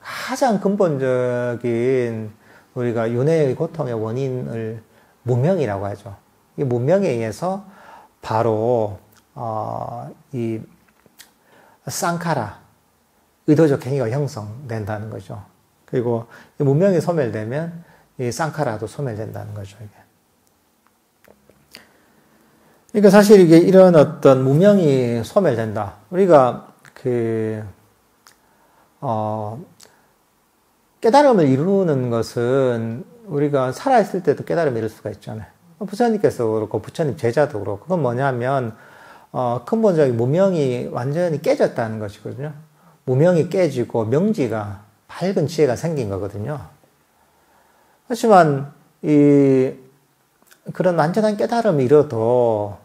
가장 근본적인 우리가 윤회의 고통의 원인을 무명이라고 하죠. 이 무명에 의해서 바로 이 쌍카라, 의도적 행위가 형성된다는 거죠. 그리고 이 무명이 소멸되면 이 쌍카라도 소멸된다는 거죠. 이게. 그러니까 사실 이게 이런 어떤 무명이 소멸된다. 우리가 깨달음을 이루는 것은 우리가 살아있을 때도 깨달음을 이룰 수가 있잖아요. 부처님께서 그렇고 부처님 제자도 그렇고, 그건 뭐냐면 근본적인 무명이 완전히 깨졌다는 것이거든요. 무명이 깨지고 명지가 밝은 지혜가 생긴 거거든요. 하지만 그런 완전한 깨달음을 이뤄도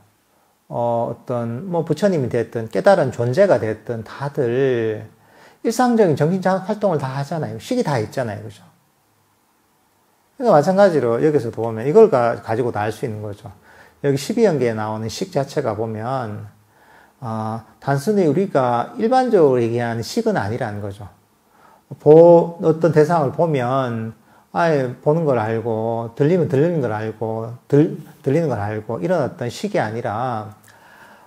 어떤 뭐 부처님이 됐든 깨달은 존재가 됐든 다들 일상적인 정신적 활동을 다 하잖아요. 식이 다 있잖아요. 그죠? 그러니까 마찬가지로 여기서도 보면 이걸 가지고도 알 수 있는 거죠. 여기 12연계에 나오는 식 자체가 보면 단순히 우리가 일반적으로 얘기하는 식은 아니라는 거죠. 어떤 대상을 보면 보는 걸 알고 들리면 들리는 걸 알고 들리는 걸 알고 이런 어떤 식이 아니라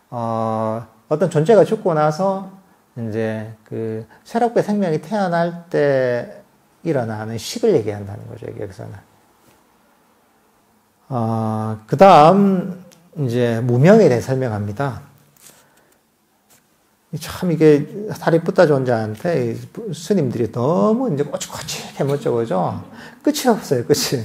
어떤 존재가 죽고 나서 이제 그 새롭게 생명이 태어날 때 일어나는 식을 얘기한다는 거죠, 여기서는. 그 다음, 이제, 무명에 대해 설명합니다. 참 이게, 사리푸타 존자한테 스님들이 너무 이제 꼬치꼬치 해먹죠, 그죠? 끝이 없어요, 끝이.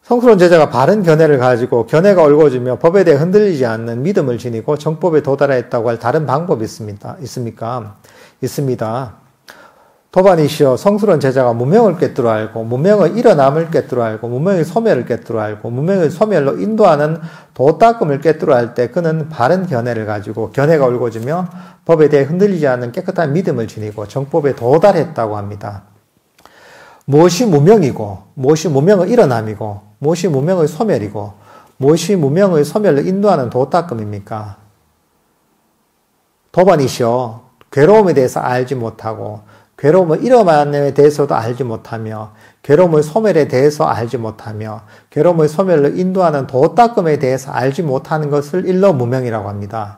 성스러운 제자가 바른 견해를 가지고 견해가 옳고지며 법에 대해 흔들리지 않는 믿음을 지니고 정법에 도달했다고 할 다른 방법이 있습니까? 있습니다. 도반이시여, 성스러운 제자가 무명을 꿰뚫어 알고 무명의 일어남을 꿰뚫어 알고 무명의 소멸을 꿰뚫어 알고 무명의 소멸로 인도하는 도닦음을 꿰뚫어 알 때 그는 바른 견해를 가지고 견해가 옳고지며 법에 대해 흔들리지 않는 깨끗한 믿음을 지니고 정법에 도달했다고 합니다. 무엇이 무명이고 무엇이 무명의 일어남이고 무엇이 무명의 소멸이고 무엇이 무명의 소멸로 인도하는 도닦음입니까? 도반이시여, 괴로움에 대해서 알지 못하고 괴로움의 일어남에 대해서도 알지 못하며 괴로움의 소멸에 대해서 알지 못하며 괴로움의 소멸로 인도하는 도닦음에 대해서 알지 못하는 것을 일러 무명이라고 합니다.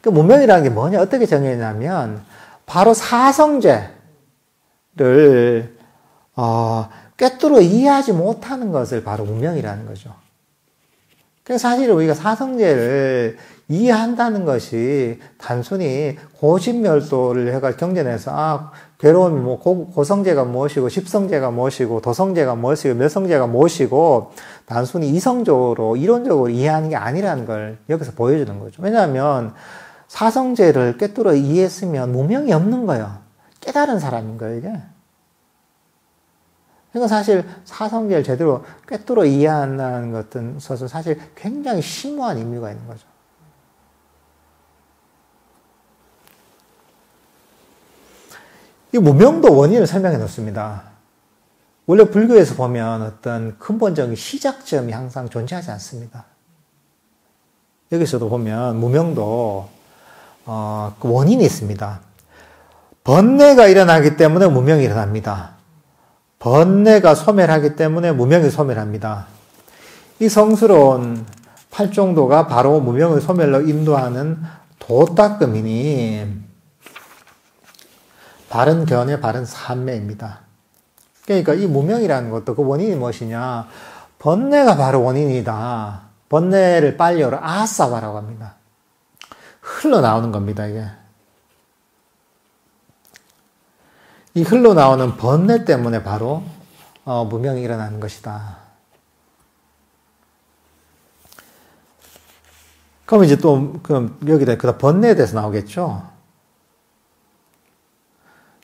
그 무명이라는 게 뭐냐, 어떻게 정의했냐면 바로 사성제를 꿰뚫어 이해하지 못하는 것을 바로 무명이라는 거죠. 그래서 사실 우리가 사성제를 이해한다는 것이 단순히 고집멸도를 해가 경전에서 괴로움이 뭐 고성제가 무엇이고 십성제가 무엇이고 도성제가 무엇이고 몇성제가 무엇이고 단순히 이성적으로 이론적으로 이해하는 게 아니라는 걸 여기서 보여주는 거죠. 왜냐하면 사성제를 꿰뚫어 이해했으면 무명이 없는 거예요. 깨달은 사람인 거예요, 이게. 그러니까 사실 사성제를 제대로 꿰뚫어 이해한다는 것은 사실 굉장히 심오한 의미가 있는 거죠. 이 무명도 원인을 설명해 놓습니다. 원래 불교에서 보면 어떤 근본적인 시작점이 항상 존재하지 않습니다. 여기서도 보면 무명도 그 원인이 있습니다. 번뇌가 일어나기 때문에 무명이 일어납니다. 번뇌가 소멸하기 때문에 무명이 소멸합니다. 이 성스러운 팔종도가 바로 무명의 소멸로 인도하는 도닦음이니 바른 견해, 바른 삼매입니다. 그러니까 이 무명이라는 것도 그 원인이 무엇이냐? 번뇌가 바로 원인이다. 번뇌를 빨리어로 아싸바라고 합니다. 흘러나오는 겁니다, 이게. 이 흘러나오는 번뇌 때문에 바로 무명이 일어나는 것이다. 그럼 이제 또 여기다 번뇌에 대해서 나오겠죠?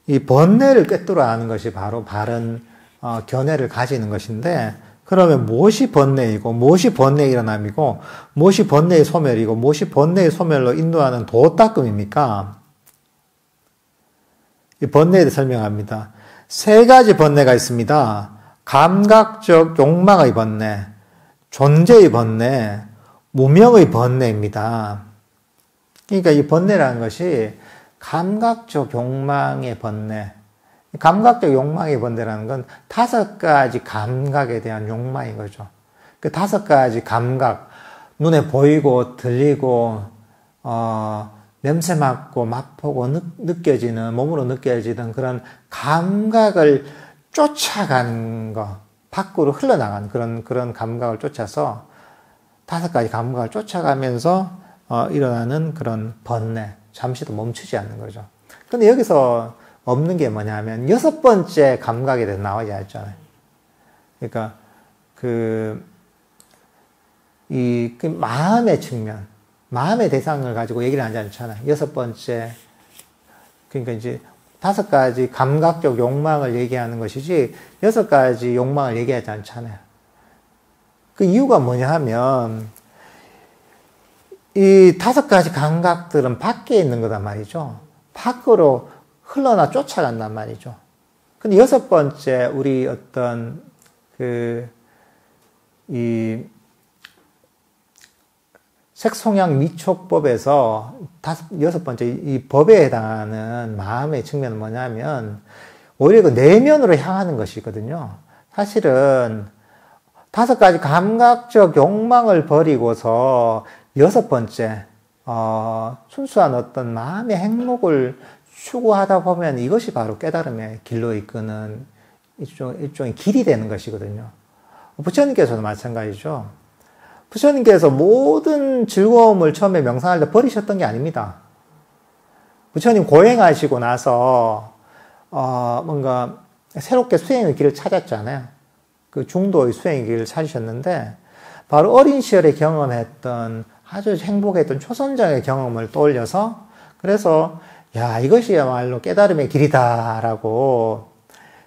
이 번뇌를 꿰뚫어 아는 것이 바로 바른 견해를 가지는 것인데, 그러면 무엇이 번뇌이고 무엇이 번뇌의 일어남이고 무엇이 번뇌의 소멸이고 무엇이 번뇌의 소멸로 인도하는 도닦음입니까? 이 번뇌에 대해 설명합니다. 세 가지 번뇌가 있습니다. 감각적 욕망의 번뇌, 존재의 번뇌, 무명의 번뇌입니다. 그러니까 이 번뇌라는 것이 감각적 욕망의 번뇌, 감각적 욕망의 번뇌라는 건 5가지 감각에 대한 욕망인 거죠. 그 5가지 감각, 눈에 보이고 들리고 냄새 맡고 맛보고 느껴지는, 몸으로 느껴지는 그런 감각을 쫓아가는 거, 밖으로 흘러나가는 그런 감각을 쫓아서 5가지 감각을 쫓아가면서 일어나는 그런 번뇌, 잠시도 멈추지 않는 거죠. 근데 여기서 없는 게 뭐냐면 6번째 감각에 대해서 나오지 않잖아요. 그러니까 이 마음의 측면, 마음의 대상을 가지고 얘기를 하지 않잖아요. 6번째, 그러니까 이제 5가지 감각적 욕망을 얘기하는 것이지 6가지 욕망을 얘기하지 않잖아요. 그 이유가 뭐냐 하면 이 5가지 감각들은 밖에 있는 거단 말이죠. 밖으로 흘러나 쫓아간단 말이죠. 근데 6번째 우리 어떤 이 색송양 미촉법에서 6번째 이 법에 해당하는 마음의 측면은 뭐냐면 오히려 그 내면으로 향하는 것이거든요. 사실은 5가지 감각적 욕망을 버리고서 6번째 순수한 어떤 마음의 행복을 추구하다 보면 이것이 바로 깨달음의 길로 이끄는 일종의 길이 되는 것이거든요. 부처님께서도 마찬가지죠. 부처님께서 모든 즐거움을 처음에 명상할 때 버리셨던 게 아닙니다. 부처님 고행하시고 나서 뭔가 새롭게 수행의 길을 찾았잖아요. 그 중도의 수행의 길을 찾으셨는데 바로 어린 시절에 경험했던 아주 행복했던 초선정의 경험을 떠올려서 그래서 야 이것이야말로 깨달음의 길이다라고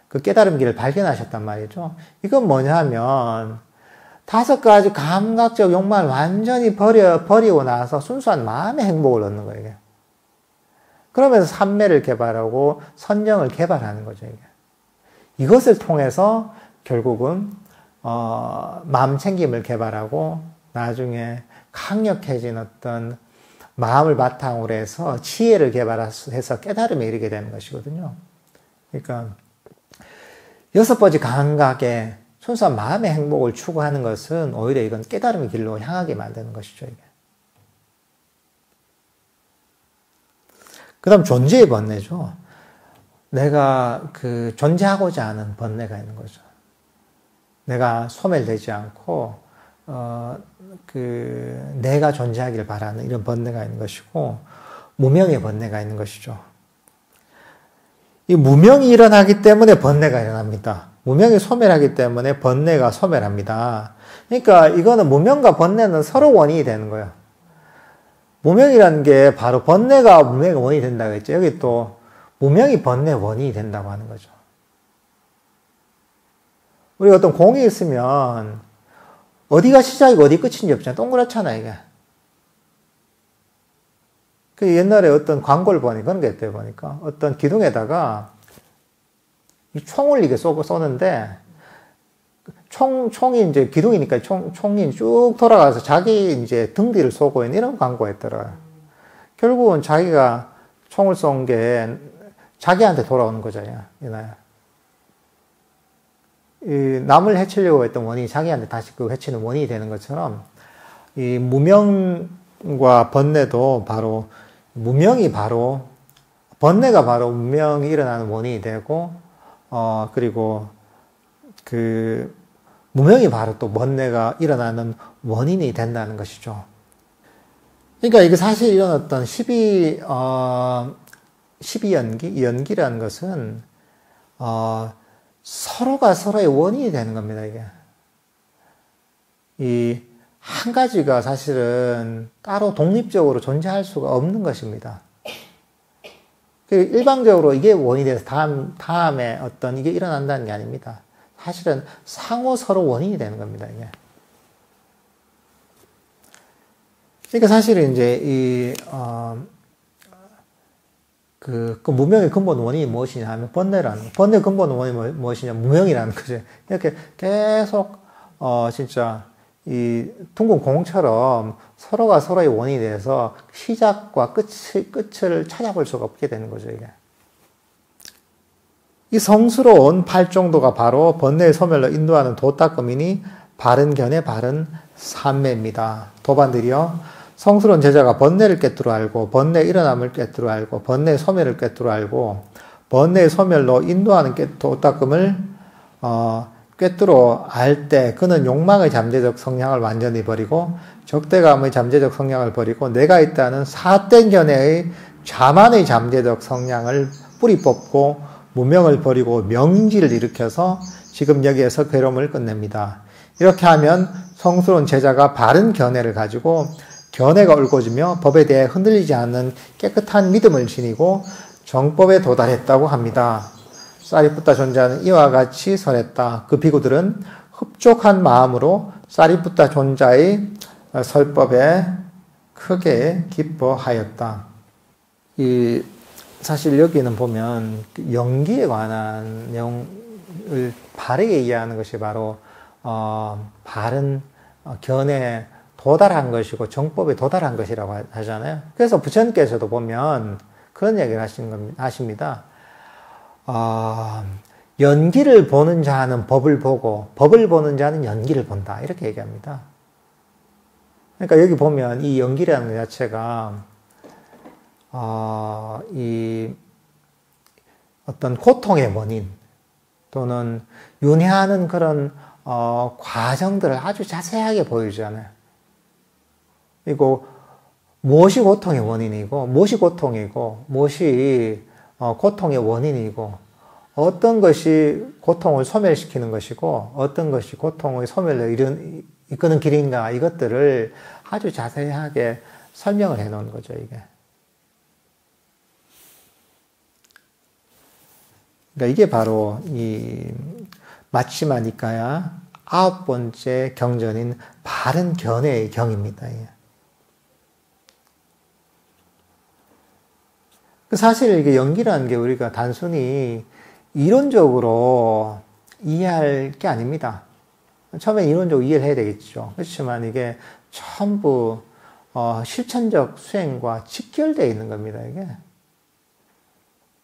그 깨달음 길을 발견하셨단 말이죠. 이건 뭐냐 하면 5가지 감각적 욕망을 완전히 버리고 나서 순수한 마음의 행복을 얻는 거예요. 이게. 그러면서 삼매를 개발하고 선정을 개발하는 거죠. 이게. 이것을 통해서 결국은 마음 챙김을 개발하고 나중에 강력해진 어떤 마음을 바탕으로 해서 지혜를 개발해서 깨달음에 이르게 되는 것이거든요. 그러니까 6번째 감각에 순수한 마음의 행복을 추구하는 것은 오히려 이건 깨달음의 길로 향하게 만드는 것이죠. 이게. 그 다음 존재의 번뇌죠. 내가 존재하고자 하는 번뇌가 있는 거죠. 내가 소멸되지 않고 내가 존재하기를 바라는 이런 번뇌가 있는 것이고 무명의 번뇌가 있는 것이죠. 이 무명이 일어나기 때문에 번뇌가 일어납니다. 무명이 소멸하기 때문에 번뇌가 소멸합니다. 그러니까 이거는 무명과 번뇌는 서로 원인이 되는 거예요. 무명이라는 게 바로 번뇌가 무명의 원인이 된다고 했죠. 여기 또 무명이 번뇌의 원인이 된다고 하는 거죠. 우리가 어떤 공이 있으면 어디가 시작이고 어디 끝인지 없잖아요. 동그랗잖아, 이게. 그 옛날에 어떤 광고를 보니까 그런 게 있대요, 보니까. 어떤 기둥에다가 이 총을 이게 쏘는데, 총이 이제 기둥이니까 총이 쭉 돌아가서 자기 이제 등 뒤를 쏘고 있는 이런 광고였더라고요. 결국은 자기가 총을 쏜 게 자기한테 돌아오는 거죠, 이나야. 이 남을 해치려고 했던 원인이 자기한테 다시 그 해치는 원인이 되는 것처럼, 이 무명과 번뇌도 바로, 번뇌가 바로 무명이 일어나는 원인이 되고, 그리고 무명이 바로 또 번뇌가 일어나는 원인이 된다는 것이죠. 그러니까 이게 사실 이런 어떤 12연기라는 것은, 서로가 서로의 원인이 되는 겁니다, 이게. 이 한 가지가 사실은 따로 독립적으로 존재할 수가 없는 것입니다. 일방적으로 이게 원인이 돼서 다음에 어떤 이게 일어난다는 게 아닙니다. 사실은 상호 서로 원인이 되는 겁니다, 이게. 그러니까 사실은 이제 그 무명의 근본 원인이 무엇이냐 하면 번뇌의 근본 원인이 무엇이냐, 무명이라는 거죠. 이렇게 계속, 진짜, 이 둥근 공처럼 서로가 서로의 원인이 돼서 시작과 끝을 찾아볼 수가 없게 되는 거죠, 이게. 이 성스러운 팔정도가 바로 번뇌의 소멸로 인도하는 도닦음이니 바른 견해, 바른 삼매입니다. 도반들이여, 성스러운 제자가 번뇌를 꿰뚫어 알고, 번뇌의 일어남을 꿰뚫어 알고, 번뇌의 소멸을 꿰뚫어 알고, 번뇌의 소멸로 인도하는 도닦음을, 꿰뚫어 알 때 그는 욕망의 잠재적 성향을 완전히 버리고 적대감의 잠재적 성향을 버리고 내가 있다는 삿된 견해의 자만의 잠재적 성향을 뿌리 뽑고 무명을 버리고 명지를 일으켜서 지금 여기에서 괴로움을 끝냅니다. 이렇게 하면 성스러운 제자가 바른 견해를 가지고 견해가 옳고지며 법에 대해 흔들리지 않는 깨끗한 믿음을 지니고 정법에 도달했다고 합니다. 사리푸타 존자는 이와 같이 설했다. 그 비구들은 흡족한 마음으로 사리푸타 존자의 설법에 크게 기뻐하였다. 사실 여기는 보면 연기에 관한 내용을 바르게 이해하는 것이 바로 바른 견해에 도달한 것이고 정법에 도달한 것이라고 하잖아요. 그래서 부처님께서도 보면 그런 얘기를 하십니다. 연기를 보는 자는 법을 보고 법을 보는 자는 연기를 본다. 이렇게 얘기합니다. 그러니까 여기 보면 이 연기라는 것 자체가 이 어떤 고통의 원인 또는 윤회하는 그런 과정들을 아주 자세하게 보여주잖아요. 그리고 무엇이 고통의 원인이고 무엇이 고통이고 무엇이 고통의 원인이고 어떤 것이 고통을 소멸시키는 것이고 어떤 것이 고통의 소멸을 이끄는 길인가 이것들을 아주 자세하게 설명을 해 놓은 거죠, 이게. 그러니까 이게 바로 이 마치마 니까야 9번째 경전인 바른 견해의 경입니다. 사실 이게 연기라는 게 우리가 단순히 이론적으로 이해할 게 아닙니다. 처음에 이론적으로 이해를 해야 되겠죠. 그렇지만 이게 전부 실천적 수행과 직결되어 있는 겁니다, 이게.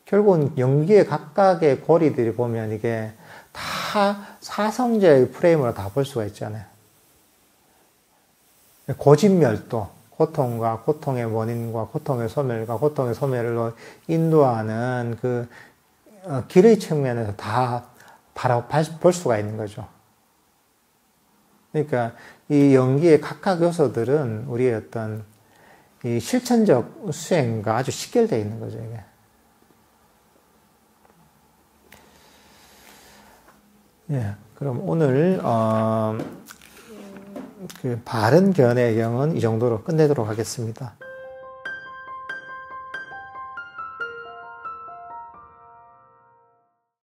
결국은 연기의 각각의 고리들이 보면 이게 다 사성제의 프레임으로 다 볼 수가 있잖아요. 고진멸도, 고통과 고통의 원인과 고통의 소멸과 고통의 소멸로 인도하는 그 길의 측면에서 다 볼 수가 있는 거죠. 그러니까 이 연기의 각각 요소들은 우리의 어떤 이 실천적 수행과 아주 직결되어 있는 거죠, 이게. 예, 그럼 오늘 그 바른 견해경은 이 정도로 끝내도록 하겠습니다.